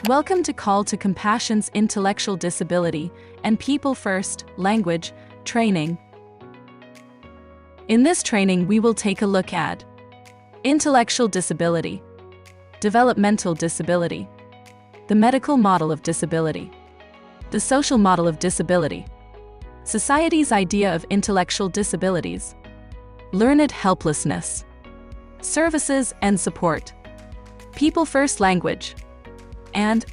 Welcome to Call to Compassion's Intellectual Disability and People First Language Training. In this training, we will take a look at intellectual disability, developmental disability, the medical model of disability, the social model of disability, society's idea of intellectual disabilities, learned helplessness, services and support, people first language, and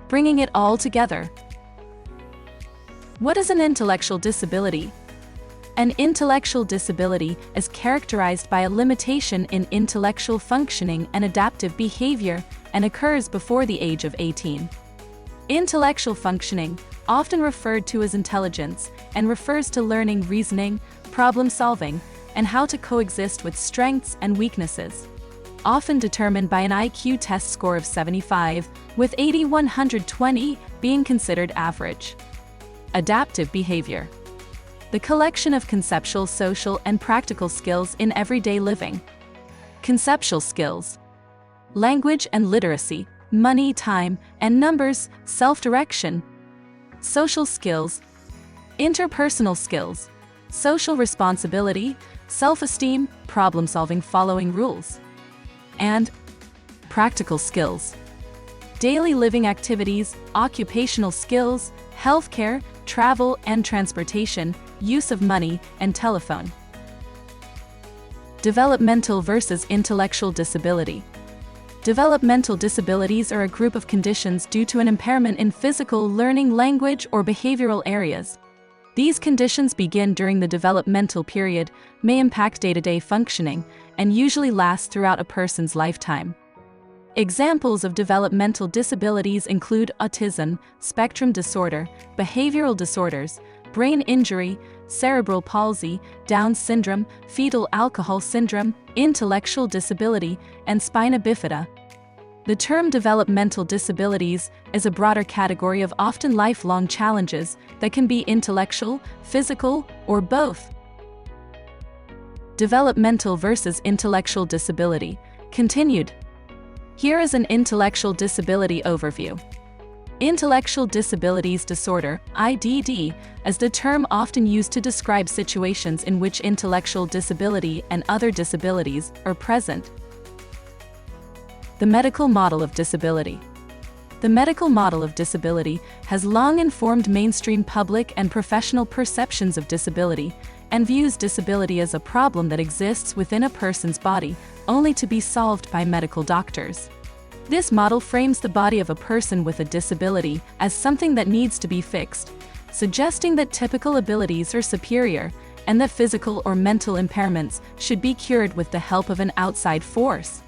bringing it all together. What is an intellectual disability? An intellectual disability is characterized by a limitation in intellectual functioning and adaptive behavior and occurs before the age of 18. Intellectual functioning, often referred to as intelligence, and refers to learning, reasoning, problem solving, and how to coexist with strengths and weaknesses. Often determined by an IQ test score of 75, with 80/120 being considered average. Adaptive behavior. The collection of conceptual, social, and practical skills in everyday living. Conceptual skills. Language and literacy, money, time, and numbers, self-direction. Social skills. Interpersonal skills. Social responsibility, self-esteem, problem-solving following rules. And practical skills. Daily living activities, occupational skills, healthcare, travel and transportation, use of money and telephone. Developmental versus intellectual disability. Developmental disabilities are a group of conditions due to an impairment in physical, learning, language, or behavioral areas. These conditions begin during the developmental period, may impact day-to-day functioning, and usually last throughout a person's lifetime. Examples of developmental disabilities include autism, spectrum disorder, behavioral disorders, brain injury, cerebral palsy, Down syndrome, fetal alcohol syndrome, intellectual disability, and spina bifida. The term developmental disabilities is a broader category of often lifelong challenges that can be intellectual, physical, or both. Developmental versus intellectual disability. Continued. Here is an intellectual disability overview. Intellectual disabilities disorder, IDD, is the term often used to describe situations in which intellectual disability and other disabilities are present. The medical model of disability. The medical model of disability has long informed mainstream public and professional perceptions of disability, and views disability as a problem that exists within a person's body, only to be solved by medical doctors. This model frames the body of a person with a disability as something that needs to be fixed, suggesting that typical abilities are superior, and that physical or mental impairments should be cured with the help of an outside force.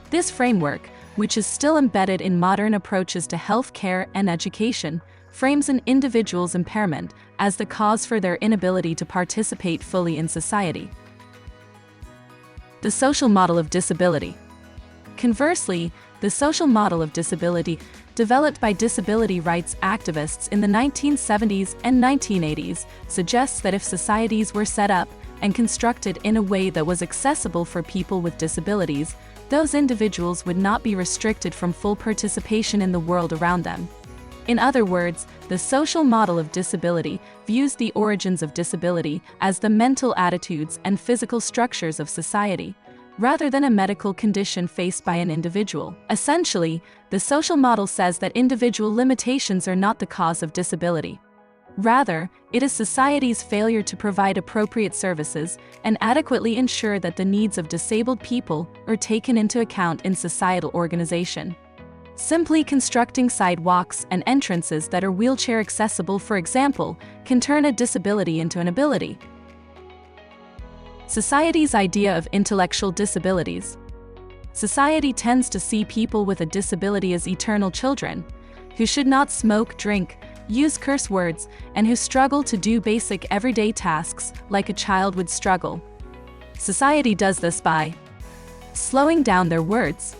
This framework, which is still embedded in modern approaches to health care and education, frames an individual's impairment as the cause for their inability to participate fully in society. The social model of disability. Conversely, the social model of disability, developed by disability rights activists in the 1970s and 1980s, suggests that if societies were set up and constructed in a way that was accessible for people with disabilities, those individuals would not be restricted from full participation in the world around them. In other words, the social model of disability views the origins of disability as the mental attitudes and physical structures of society, rather than a medical condition faced by an individual. Essentially, the social model says that individual limitations are not the cause of disability. Rather, it is society's failure to provide appropriate services and adequately ensure that the needs of disabled people are taken into account in societal organization. Simply constructing sidewalks and entrances that are wheelchair accessible, for example, can turn a disability into an ability. Society's idea of intellectual disabilities. Society tends to see people with a disability as eternal children, who should not smoke, drink, use curse words, and who struggle to do basic everyday tasks like a child would struggle. Society does this by slowing down their words,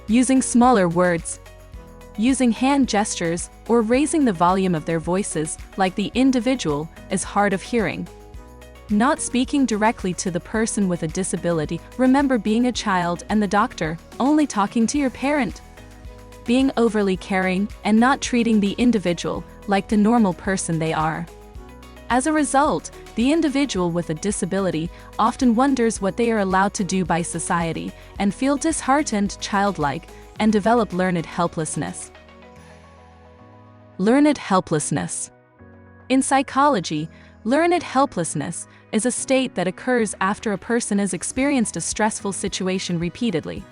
using smaller words, using hand gestures, or raising the volume of their voices like the individual is hard of hearing. Not speaking directly to the person with a disability. Remember being a child and the doctor, only talking to your parent. being overly caring, and not treating the individual like the normal person they are. As a result, the individual with a disability often wonders what they are allowed to do by society and feel disheartened, childlike, and develop learned helplessness. Learned helplessness. In psychology, learned helplessness is a state that occurs after a person has experienced a stressful situation repeatedly.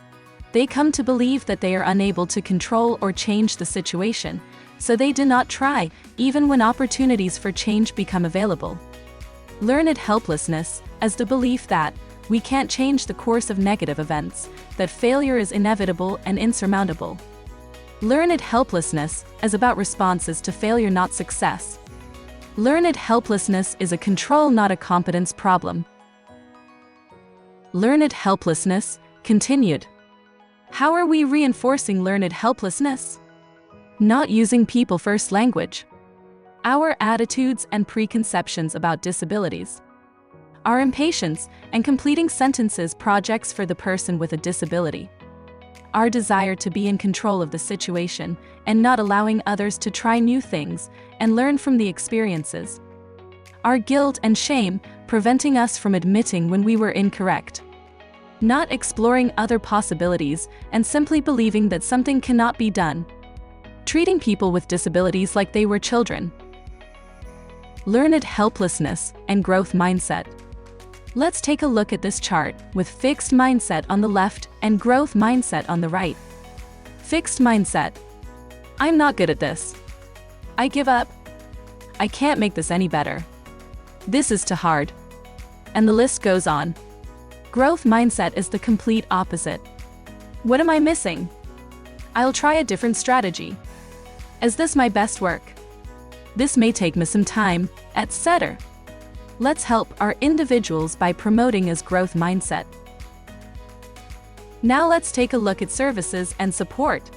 They come to believe that they are unable to control or change the situation, so they do not try, even when opportunities for change become available. Learned helplessness is the belief that we can't change the course of negative events, that failure is inevitable and insurmountable. Learned helplessness is about responses to failure, not success. Learned helplessness is a control, not a competence problem. Learned helplessness, continued. How are we reinforcing learned helplessness? Not using people-first language. Our attitudes and preconceptions about disabilities. Our impatience and completing sentences projects for the person with a disability. Our desire to be in control of the situation and not allowing others to try new things and learn from the experiences. Our guilt and shame preventing us from admitting when we were incorrect. Not exploring other possibilities and simply believing that something cannot be done. Treating people with disabilities like they were children. Learned helplessness and growth mindset. Let's take a look at this chart with fixed mindset on the left and growth mindset on the right. Fixed mindset. I'm not good at this. I give up. I can't make this any better. This is too hard. And the list goes on. Growth mindset is the complete opposite. What am I missing? I'll try a different strategy. Is this my best work? This may take me some time, etc. Let's help our individuals by promoting his growth mindset. Now let's take a look at services and support.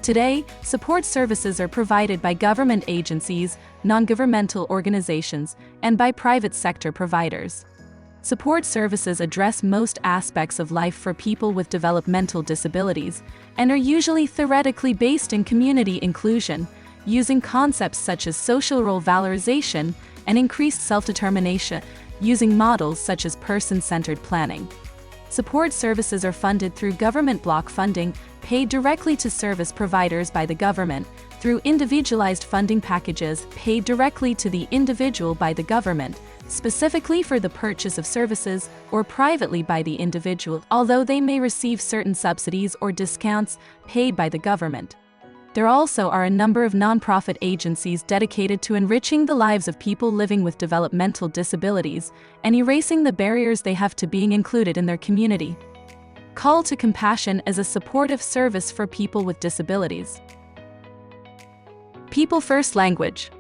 Today, support services are provided by government agencies, non-governmental organizations, and by private sector providers. Support services address most aspects of life for people with developmental disabilities and are usually theoretically based in community inclusion, using concepts such as social role valorization and increased self-determination, using models such as person-centered planning. Support services are funded through government block funding, paid directly to service providers by the government, through individualized funding packages paid directly to the individual by the government, specifically for the purchase of services, or privately by the individual, although they may receive certain subsidies or discounts paid by the government. There also are a number of nonprofit agencies dedicated to enriching the lives of people living with developmental disabilities and erasing the barriers they have to being included in their community. Call to Compassion is a supportive service for people with disabilities. People First Language.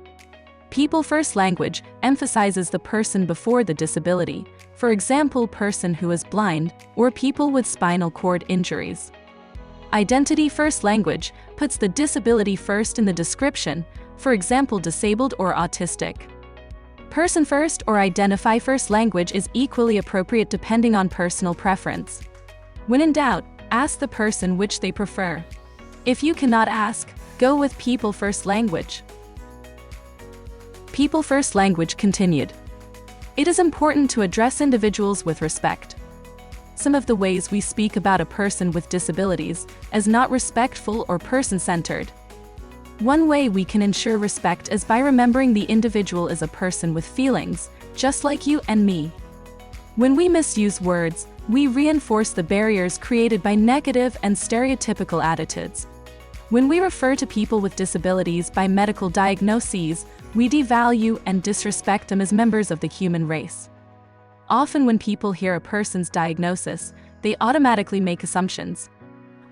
People First Language emphasizes the person before the disability, for example, person who is blind or people with spinal cord injuries. Identity First Language puts the disability first in the description, for example, disabled or autistic. Person First or Identify First Language is equally appropriate depending on personal preference. When in doubt, ask the person which they prefer. If you cannot ask, go with People First Language. People First Language continued. It is important to address individuals with respect. Some of the ways we speak about a person with disabilities as not respectful or person-centered. One way we can ensure respect is by remembering the individual is a person with feelings, just like you and me. When we misuse words, we reinforce the barriers created by negative and stereotypical attitudes. When we refer to people with disabilities by medical diagnoses, we devalue and disrespect them as members of the human race. Often when people hear a person's diagnosis, they automatically make assumptions.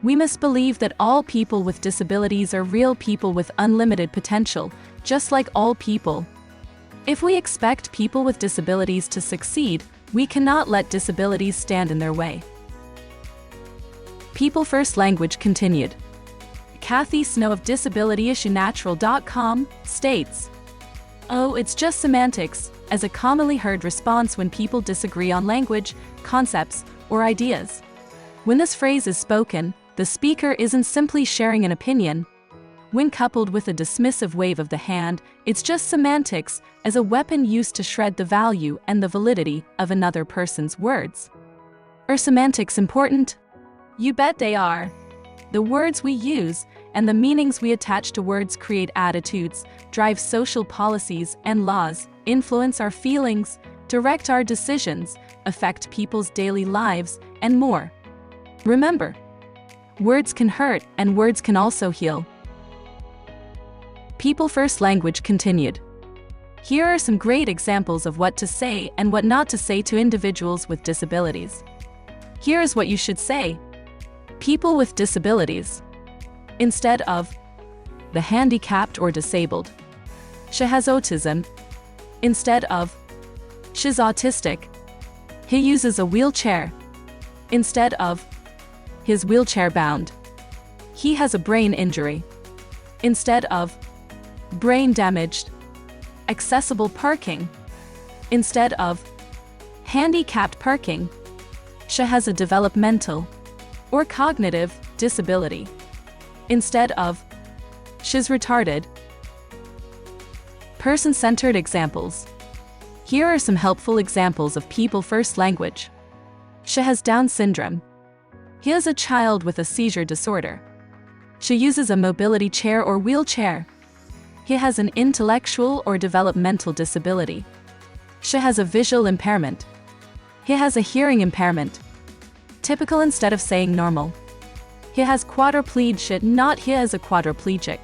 We must believe that all people with disabilities are real people with unlimited potential, just like all people. If we expect people with disabilities to succeed, we cannot let disabilities stand in their way. People First Language continued. Kathy Snow of DisabilityIssueNatural.com states, "Oh, it's just semantics," as a commonly heard response when people disagree on language, concepts, or ideas. When this phrase is spoken, The speaker isn't simply sharing an opinion. When coupled with a dismissive wave of the hand, it's just semantics as a weapon used to shred the value and the validity of another person's words. Are semantics important? You bet they are. The words we use and the meanings we attach to words create attitudes, drive social policies and laws, influence our feelings, direct our decisions, affect people's daily lives, and more. Remember, words can hurt and words can also heal. People First Language continued. Here are some great examples of what to say and what not to say to individuals with disabilities. Here is what you should say. People with disabilities. Instead of the handicapped or disabled. She has autism. Instead of she's autistic. He uses a wheelchair. Instead of he's wheelchair bound. He has a brain injury. Instead of brain damaged. Accessible parking. Instead of handicapped parking. She has a developmental or cognitive disability. Instead of she's retarded. Person-centered examples. Here are some helpful examples of People First Language. She has Down syndrome. He is a child with a seizure disorder. She uses a mobility chair or wheelchair. He has an intellectual or developmental disability. She has a visual impairment. He has a hearing impairment. Typical instead of saying normal. He has quadriplegia, not he is a quadriplegic.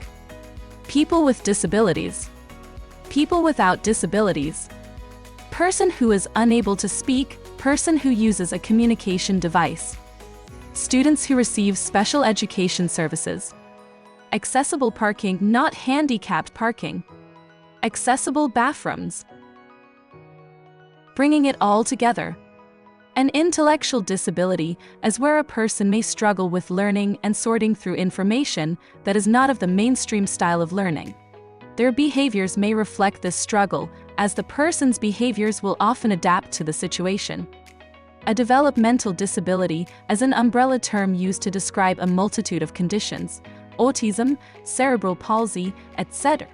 People with disabilities. People without disabilities. Person who is unable to speak, person who uses a communication device. Students who receive special education services. Accessible parking, not handicapped parking. Accessible bathrooms. Bringing it all together. An intellectual disability is where a person may struggle with learning and sorting through information that is not of the mainstream style of learning. Their behaviors may reflect this struggle, as the person's behaviors will often adapt to the situation. A developmental disability is an umbrella term used to describe a multitude of conditions, autism, cerebral palsy, etc.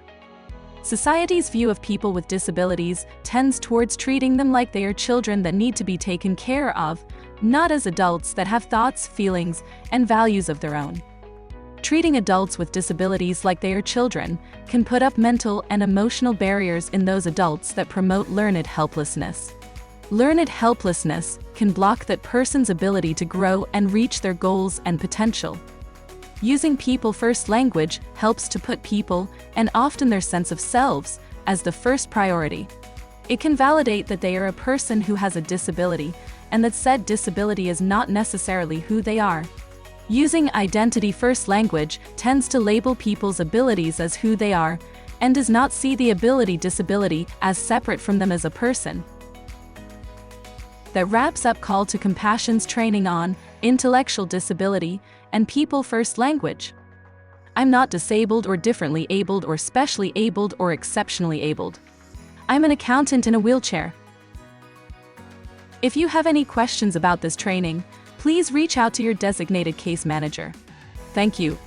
Society's view of people with disabilities tends towards treating them like they are children that need to be taken care of, not as adults that have thoughts, feelings, and values of their own. Treating adults with disabilities like they are children can put up mental and emotional barriers in those adults that promote learned helplessness. Learned helplessness can block that person's ability to grow and reach their goals and potential. Using People First Language helps to put people, and often their sense of selves, as the first priority. It can validate that they are a person who has a disability, and that said disability is not necessarily who they are. Using Identity First Language tends to label people's abilities as who they are, and does not see the ability disability as separate from them as a person. That wraps up Call to Compassion's training on intellectual disability and People First Language. I'm not disabled or differently abled or specially abled or exceptionally abled. I'm an accountant in a wheelchair. If you have any questions about this training, please reach out to your designated case manager. Thank you.